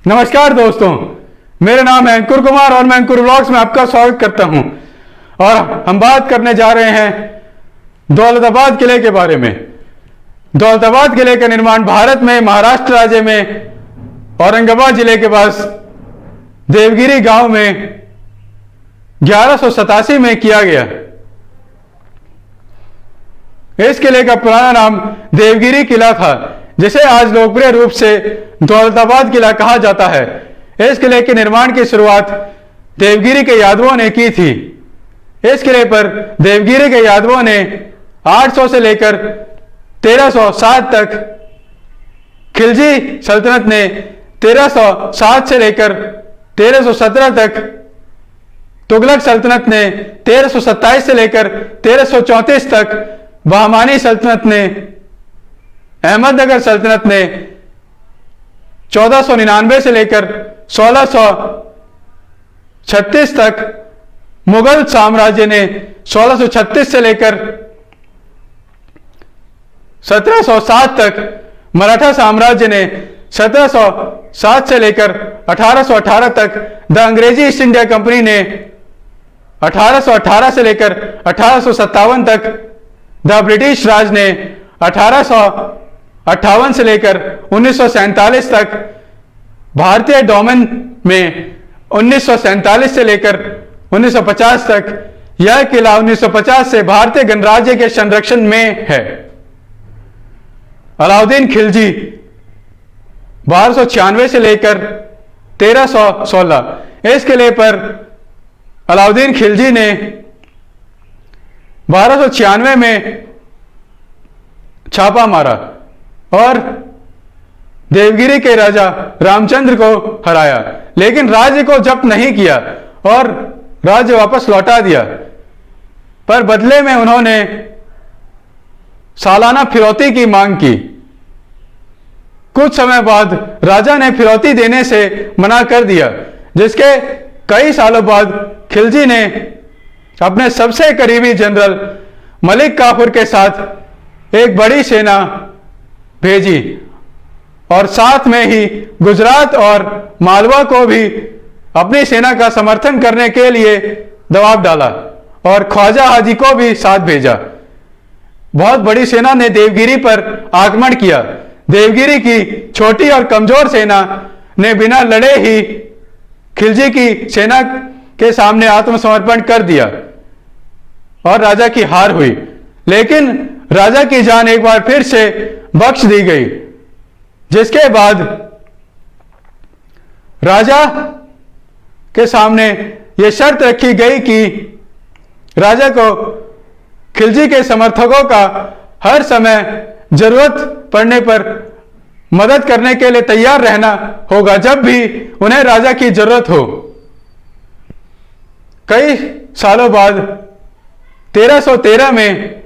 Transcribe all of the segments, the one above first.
नमस्कार दोस्तों, मेरा नाम है अंकुर कुमार और मैं अंकुर व्लॉग्स में आपका स्वागत करता हूं। और हम बात करने जा रहे हैं दौलताबाद किले के बारे में। दौलताबाद किले का निर्माण भारत में महाराष्ट्र राज्य में औरंगाबाद जिले के पास देवगिरी गांव में 1187 में किया गया। इस किले का पुराना नाम देवगिरी किला था, जिसे आज लोकप्रिय रूप से दौलताबाद किला कहा जाता है। इस किले के निर्माण की शुरुआत देवगिरी के यादवों ने की थी। इस किले पर देवगिरी के यादवों ने 800 से लेकर 1307 तक, खिलजी सल्तनत ने 1307 से लेकर 1317 तक, तुगलक सल्तनत ने 1327 से लेकर 1334 तक, बहमानी सल्तनत ने, अहमदनगर सल्तनत ने 1499 से लेकर 1636 तक, मुगल साम्राज्य ने 1636 से लेकर 1707 तक, मराठा साम्राज्य ने 1707 से लेकर 1818 तक, द अंग्रेजी ईस्ट इंडिया कंपनी ने 1818 से लेकर 1857 तक, द ब्रिटिश राज ने 1858 से लेकर 1947 तक, भारतीय डोमेन में 1947 से लेकर 1950 तक। यह किला 1950 से भारतीय गणराज्य के संरक्षण में है। अलाउद्दीन खिलजी 1296 से लेकर 1316। इस किले पर अलाउद्दीन खिलजी ने 1296 में छापा मारा और देवगिरी के राजा रामचंद्र को हराया, लेकिन राज्य को जब्त नहीं किया और राज्य वापस लौटा दिया। पर बदले में उन्होंने सालाना फिरौती की मांग की। कुछ समय बाद राजा ने फिरौती देने से मना कर दिया, जिसके कई सालों बाद खिलजी ने अपने सबसे करीबी जनरल मलिक काफूर के साथ एक बड़ी सेना भेजी और साथ में ही गुजरात और मालवा को भी अपनी सेना का समर्थन करने के लिए दबाव डाला और ख्वाजा हाजी को भी साथ भेजा। बहुत बड़ी सेना ने देवगिरी पर आक्रमण किया। देवगिरी की छोटी और कमजोर सेना ने बिना लड़े ही खिलजी की सेना के सामने आत्मसमर्पण कर दिया और राजा की हार हुई। लेकिन राजा की जान एक बार फिर से बख्श दी गई, जिसके बाद राजा के सामने यह शर्त रखी गई कि राजा को खिलजी के समर्थकों का हर समय जरूरत पड़ने पर मदद करने के लिए तैयार रहना होगा, जब भी उन्हें राजा की जरूरत हो। कई सालों बाद 1313 में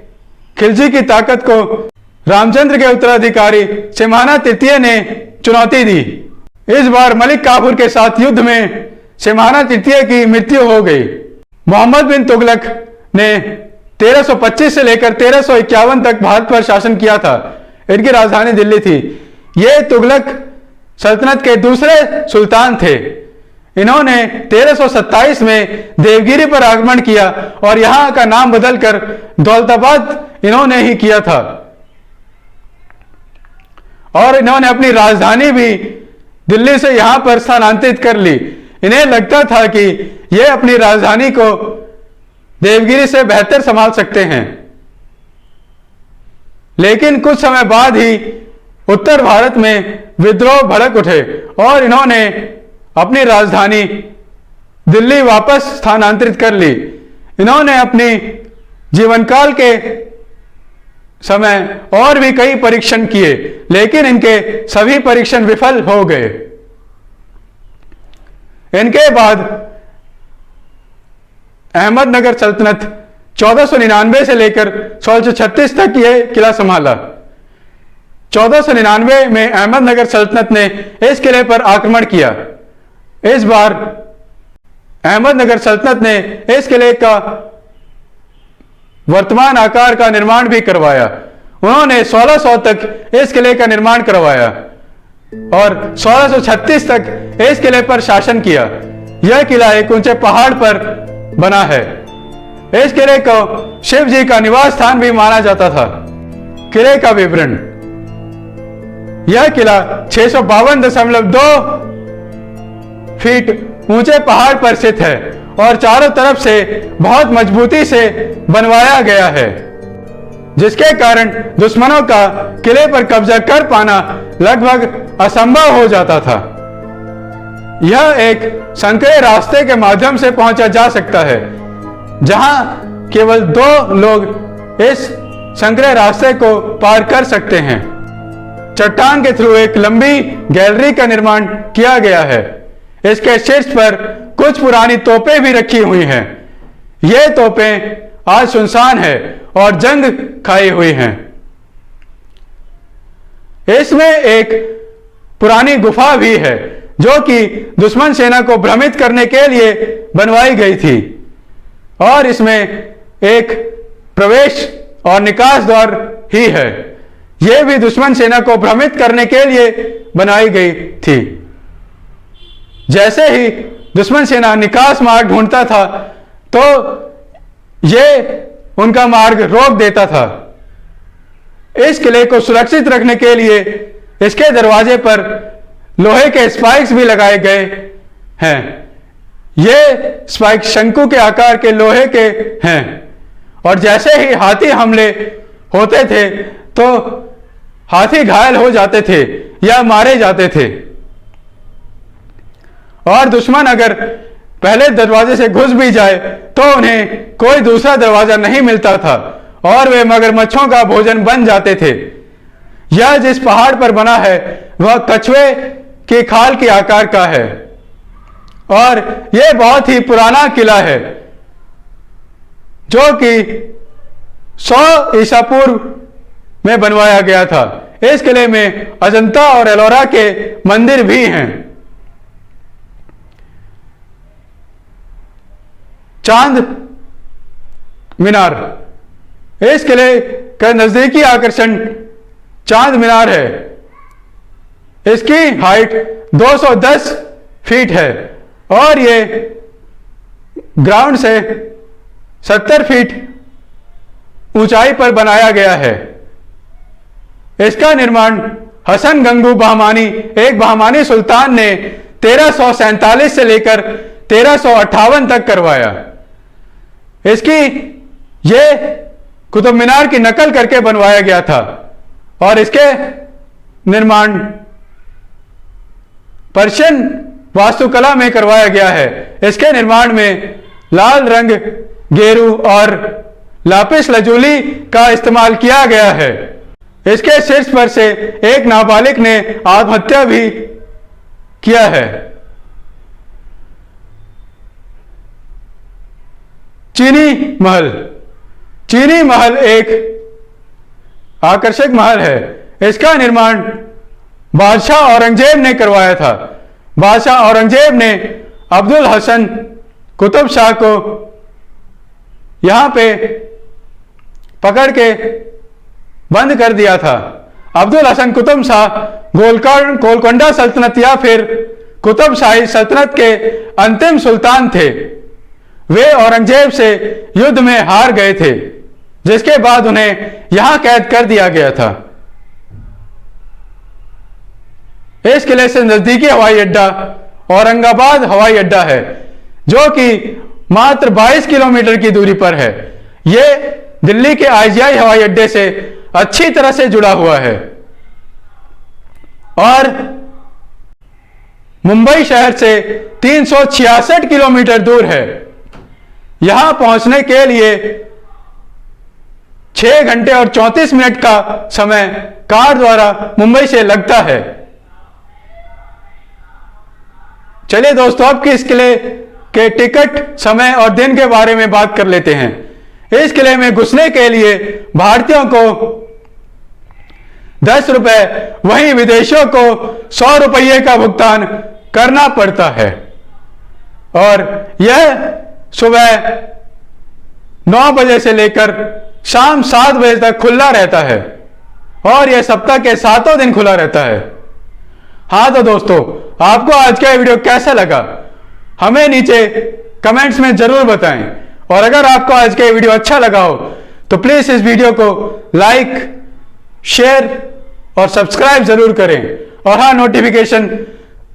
खिलजी की ताकत को रामचंद्र के उत्तराधिकारी सिम्हाना तृतीय ने चुनौती दी। इस बार मलिक काफूर के साथ युद्ध में सिम्हाना तृतीय की मृत्यु हो गई। मोहम्मद बिन तुगलक ने 1325 से लेकर 1351 तक भारत पर शासन किया था। इनकी राजधानी दिल्ली थी। ये तुगलक सल्तनत के दूसरे सुल्तान थे। इन्होंने 1327 में देवगिरी पर आक्रमण किया और यहां का नाम बदलकर दौलताबाद इन्होंने ही किया था। और इन्होंने अपनी राजधानी भी दिल्ली से यहां पर स्थानांतरित कर ली। इन्हें लगता था कि ये अपनी राजधानी को देवगिरी से बेहतर संभाल सकते हैं। लेकिन कुछ समय बाद ही उत्तर भारत में विद्रोह भड़क उठे और इन्होंने अपनी राजधानी दिल्ली वापस स्थानांतरित कर ली। इन्होंने अपनी जीवनकाल के समय और भी कई परीक्षण किए, लेकिन इनके सभी परीक्षण विफल हो गए। इनके बाद अहमदनगर सल्तनत 1499 से लेकर 1636 तक यह किला संभाला। 1499 में अहमदनगर सल्तनत ने इस किले पर आक्रमण किया। इस बार अहमदनगर सल्तनत ने इस किले का वर्तमान आकार का निर्माण भी करवाया। उन्होंने 1600 तक इस किले का निर्माण करवाया। और 1636 तक इस किले पर शासन किया। यह किला एक ऊंचे पहाड़ पर बना है। इस किले को शिव जी का निवास स्थान भी माना जाता था। किले का विवरण। यह किला 652.2 फीट ऊंचे पहाड़ पर स्थित है और चारों तरफ से बहुत मजबूती से बनवाया गया है, जिसके कारण दुश्मनों का किले पर कब्जा कर पाना लगभग असंभव हो जाता था। यह एक संकरे रास्ते के माध्यम से पहुंचा जा सकता है, जहां केवल 2 लोग इस संकरे रास्ते को पार कर सकते हैं। चट्टान के थ्रू एक लंबी गैलरी का निर्माण किया गया है। इसके शीर्ष पर कुछ पुरानी तोपें भी रखी हुई हैं। ये तोपें आज सुनसान है और जंग खाई हुई हैं। इसमें एक पुरानी गुफा भी है, जो कि दुश्मन सेना को भ्रमित करने के लिए बनवाई गई थी, और इसमें एक प्रवेश और निकास द्वार ही है। यह भी दुश्मन सेना को भ्रमित करने के लिए बनाई गई थी। जैसे ही दुश्मन सेना निकास मार्ग ढूंढता था, तो यह उनका मार्ग रोक देता था। इस किले को सुरक्षित रखने के लिए इसके दरवाजे पर लोहे के स्पाइक्स भी लगाए गए हैं। ये स्पाइक शंकु के आकार के लोहे के हैं, और जैसे ही हाथी हमले होते थे, तो हाथी घायल हो जाते थे या मारे जाते थे। और दुश्मन अगर पहले दरवाजे से घुस भी जाए, तो उन्हें कोई दूसरा दरवाजा नहीं मिलता था और वे मगरमच्छों का भोजन बन जाते थे। यह जिस पहाड़ पर बना है, वह कछुए के खाल के आकार का है, और यह बहुत ही पुराना किला है, जो कि 100 ईसा पूर्व में बनवाया गया था। इस किले में अजंता और एलोरा के मंदिर भी हैं। चांद मीनार। इस किले का नजदीकी आकर्षण चांद मीनार है। इसकी हाइट 210 फीट है और ये ग्राउंड से 70 फीट ऊंचाई पर बनाया गया है। इसका निर्माण हसन गंगू बहमानी, एक बहमानी सुल्तान ने 1347 से लेकर 1358 तक करवाया। इसकी ये कुतुब मीनार की नकल करके बनवाया गया था, और इसके निर्माण पर्शियन वास्तुकला में करवाया गया है। इसके निर्माण में लाल रंग, गेरू और लापिस लजूली का इस्तेमाल किया गया है। इसके शीर्ष पर से एक नाबालिग ने आत्महत्या भी किया है। चीनी महल। चीनी महल एक आकर्षक महल है। इसका निर्माण बादशाह औरंगजेब ने करवाया था। बादशाह औरंगजेब ने अब्दुल हसन कुतुब शाह को यहां पे पकड़ के बंद कर दिया था। अब्दुल हसन कुतुब शाह गोलकोंडा सल्तनत या फिर कुतुब शाही सल्तनत के अंतिम सुल्तान थे। वे औरंगजेब से युद्ध में हार गए थे, जिसके बाद उन्हें यहां कैद कर दिया गया था। इस किले से नजदीकी हवाई अड्डा औरंगाबाद हवाई अड्डा है, जो कि मात्र 22 किलोमीटर की दूरी पर है। यह दिल्ली के IGI हवाई अड्डे से अच्छी तरह से जुड़ा हुआ है और मुंबई शहर से 366 किलोमीटर दूर है। यहां पहुंचने के लिए 6 घंटे और 34 मिनट का समय कार द्वारा मुंबई से लगता है। चलिए दोस्तों, अब इस किले के टिकट, समय और दिन के बारे में बात कर लेते हैं। इस किले में घुसने के लिए भारतीयों को 10 रुपए, वहीं विदेशियों को 100 रुपये का भुगतान करना पड़ता है, और यह सुबह 9 बजे से लेकर शाम 7 बजे तक खुला रहता है, और यह सप्ताह के 7 दिन खुला रहता है। हाँ तो दोस्तों, आपको आज का वीडियो कैसा लगा हमें नीचे कमेंट्स में जरूर बताएं। और अगर आपको आज का वीडियो अच्छा लगा हो तो प्लीज इस वीडियो को लाइक, शेयर और सब्सक्राइब जरूर करें। और हाँ, नोटिफिकेशन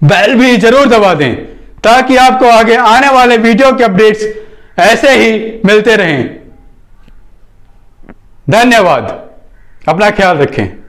बेल भी जरूर दबा दें ताकि आपको आगे आने वाले वीडियो के अपडेट्स ऐसे ही मिलते रहें। धन्यवाद। अपना ख्याल रखें।